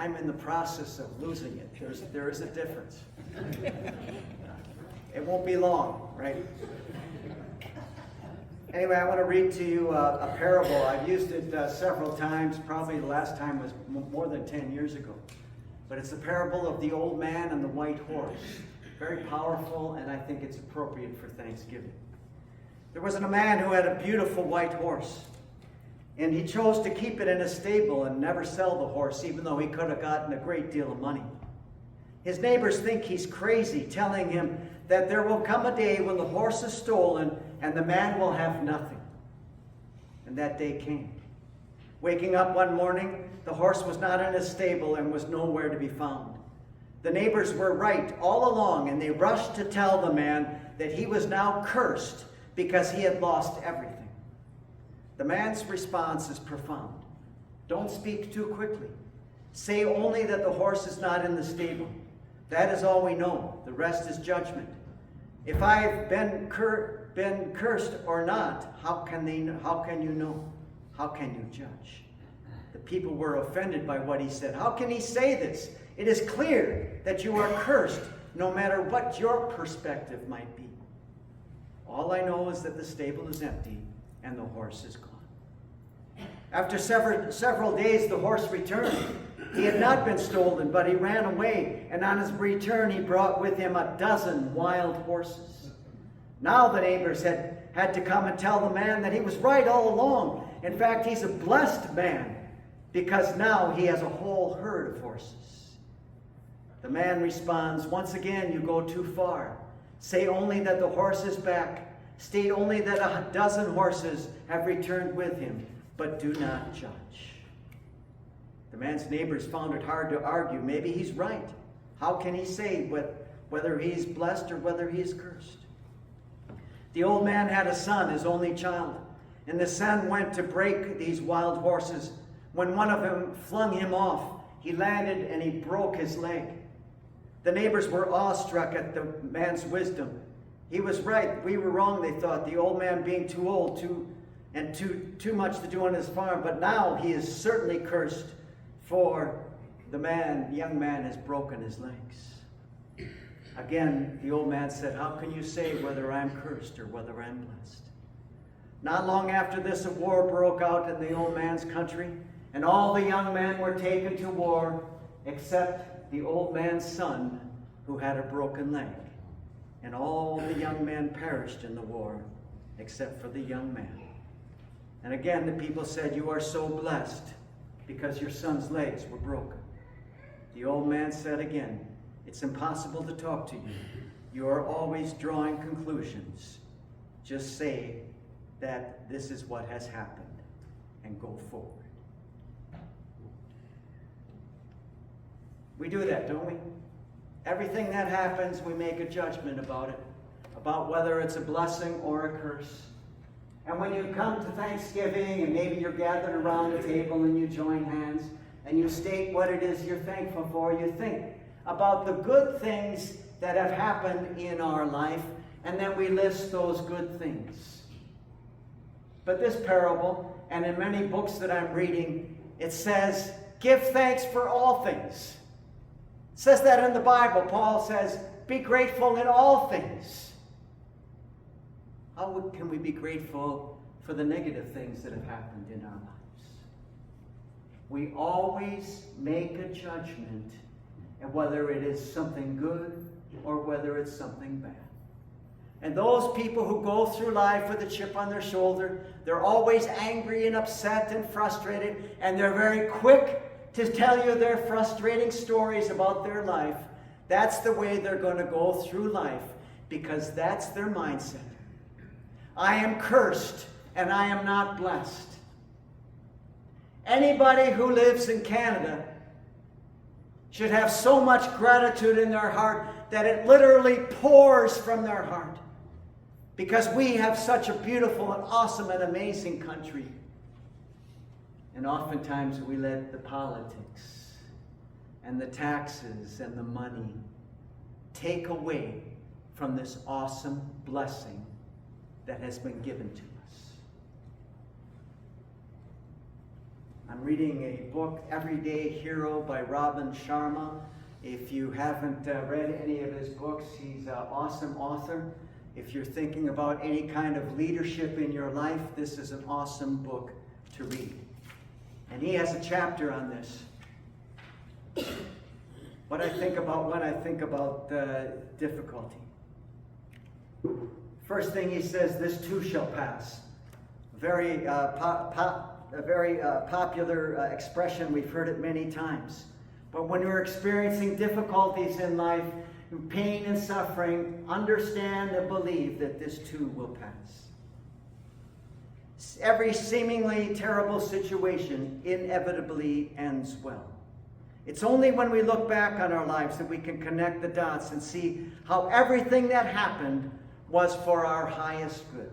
I'm in the process of losing it. There is a difference. It won't be long, right? Anyway, I want to read to you a parable. I've used it several times. Probably the last time was more than 10 years ago. But it's the parable of the old man and the white horse. Very powerful, and I think it's appropriate for Thanksgiving. There was a man who had a beautiful white horse. And he chose to keep it in a stable and never sell the horse, even though he could have gotten a great deal of money. His neighbors think he's crazy, telling him that there will come a day when the horse is stolen and the man will have nothing. And that day came. Waking up one morning, the horse was not in his stable and was nowhere to be found. The neighbors were right all along, and they rushed to tell the man that he was now cursed because he had lost everything. The man's response is profound. Don't speak too quickly. Say only that the horse is not in the stable. That is all we know. The rest is judgment. If I've been cursed or not, how can you know? How can you judge? The people were offended by what he said. How can he say this? It is clear that you are cursed, no matter what your perspective might be. All I know is that the stable is empty and the horse is gone. After several days, the horse returned. He had not been stolen, but he ran away, and on his return he brought with him 12 wild horses. Now the neighbors had to come and tell the man that he was right all along. In fact, he's a blessed man, because now he has a whole herd of horses. The man responds, once again, you go too far. Say only that the horse is back. State only that 12 horses have returned with him, but do not judge. The man's neighbors found it hard to argue. Maybe he's right. How can he say whether he's blessed or whether he is cursed? The old man had a son, his only child, and the son went to break these wild horses. When one of them flung him off, he landed and he broke his leg. The neighbors were awestruck at the man's wisdom. He was right. We were wrong, they thought, the old man being too old, too much to do on his farm. But now he is certainly cursed, for the young man has broken his legs. Again, the old man said, how can you say whether I'm cursed or whether I'm blessed? Not long after this, a war broke out in the old man's country, and all the young men were taken to war, except the old man's son, who had a broken leg. And all the young men perished in the war, except for the young man. And again, the people said, you are so blessed, because your son's legs were broken. The old man said again, it's impossible to talk to you. You are always drawing conclusions. Just say that this is what has happened and go forward. We do that, don't we? Everything that happens, we make a judgment about it, about whether it's a blessing or a curse. And when you come to Thanksgiving and maybe you're gathered around the table and you join hands and you state what it is you're thankful for, you think about the good things that have happened in our life, and then we list those good things. But this parable, and in many books that I'm reading, it says, give thanks for all things. It says that in the Bible. Paul says, be grateful in all things. How can we be grateful for the negative things that have happened in our lives? We always make a judgment, and whether it is something good or whether it's something bad. And those people who go through life with a chip on their shoulder, they're always angry and upset and frustrated, and they're very quick to tell you their frustrating stories about their life. That's the way they're going to go through life, because that's their mindset. I am cursed and I am not blessed. Anybody who lives in Canada should have so much gratitude in their heart that it literally pours from their heart, because we have such a beautiful and awesome and amazing country. And oftentimes we let the politics and the taxes and the money take away from this awesome blessing that has been given to us. I'm reading a book, Everyday Hero by Robin Sharma. If you haven't read any of his books, he's an awesome author. If you're thinking about any kind of leadership in your life, this is an awesome book to read. And he has a chapter on this. What I think about when I think about difficulty. First thing he says, this too shall pass. A very popular expression. We've heard it many times. But when we're experiencing difficulties in life, pain and suffering, understand and believe that this too will pass. Every seemingly terrible situation inevitably ends well. It's only when we look back on our lives that we can connect the dots and see how everything that happened was for our highest good.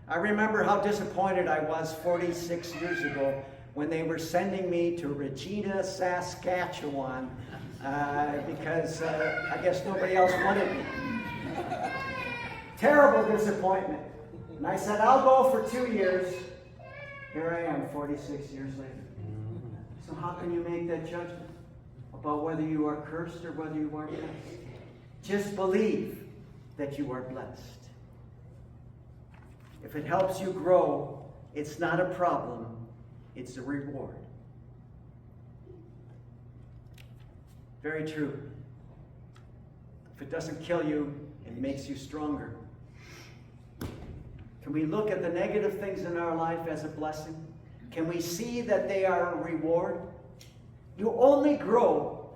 I remember how disappointed I was 46 years ago when they were sending me to Regina, Saskatchewan, because I guess nobody else wanted me. Terrible disappointment. And I said, I'll go for 2 years. Here I am 46 years later. So how can you make that judgment about whether you are cursed or whether you are blessed? Just believe that you are blessed. If it helps you grow, it's not a problem, it's a reward. Very true. If it doesn't kill you, it makes you stronger. Can we look at the negative things in our life as a blessing? Can we see that they are a reward? You only grow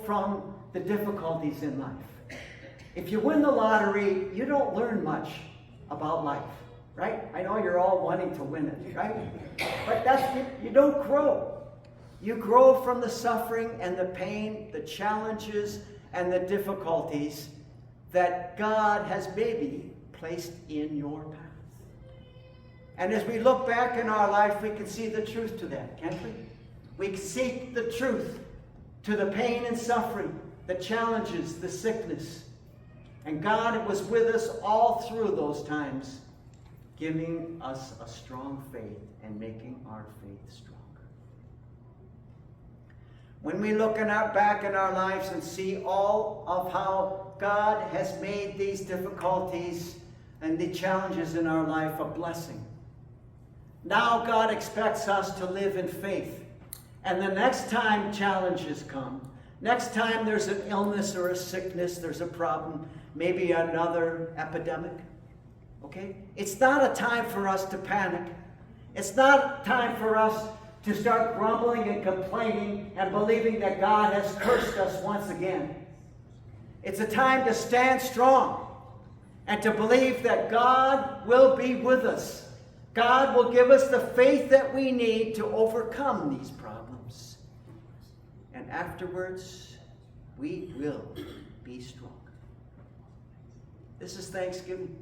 from the difficulties in life. If you win the lottery, you don't learn much about life, right? I know you're all wanting to win it, right? But you don't grow. You grow from the suffering and the pain, the challenges and the difficulties that God has maybe placed in your path. And as we look back in our life, we can see the truth to that, can't we? We can see the truth to the pain and suffering, the challenges, the sickness. And God was with us all through those times, giving us a strong faith and making our faith stronger. When we look back in our lives and see all of how God has made these difficulties and the challenges in our life a blessing, now God expects us to live in faith. And the next time challenges come, next time there's an illness or a sickness, there's a problem, maybe another epidemic, okay? It's not a time for us to panic. It's not a time for us to start grumbling and complaining and believing that God has cursed us once again. It's a time to stand strong and to believe that God will be with us. God will give us the faith that we need to overcome these problems. And afterwards, we will be strong. This is Thanksgiving.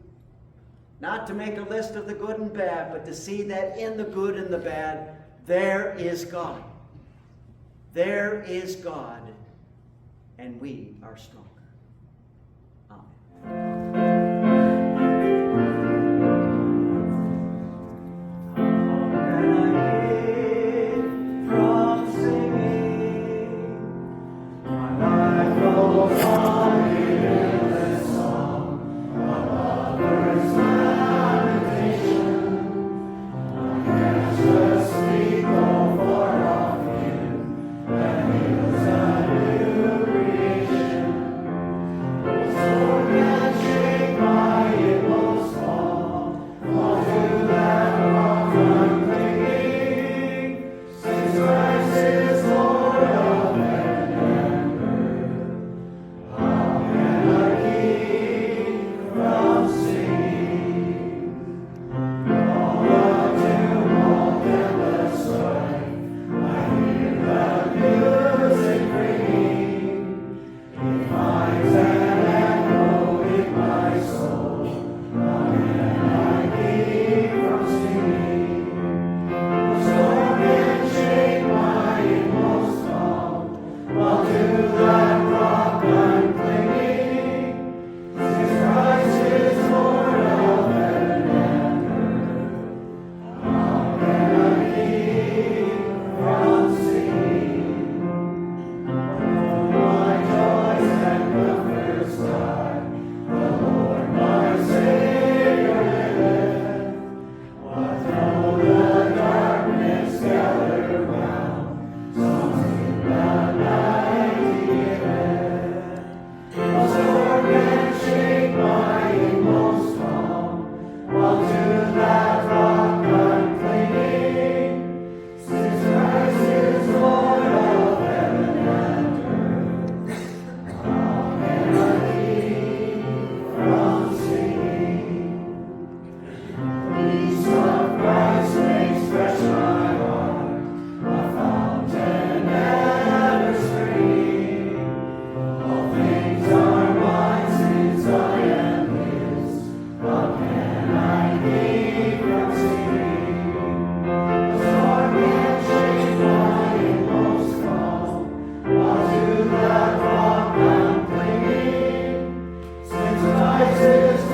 Not to make a list of the good and bad, but to see that in the good and the bad, there is God. There is God, and we are stronger.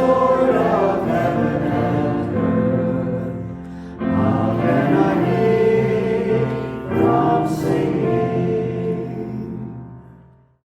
for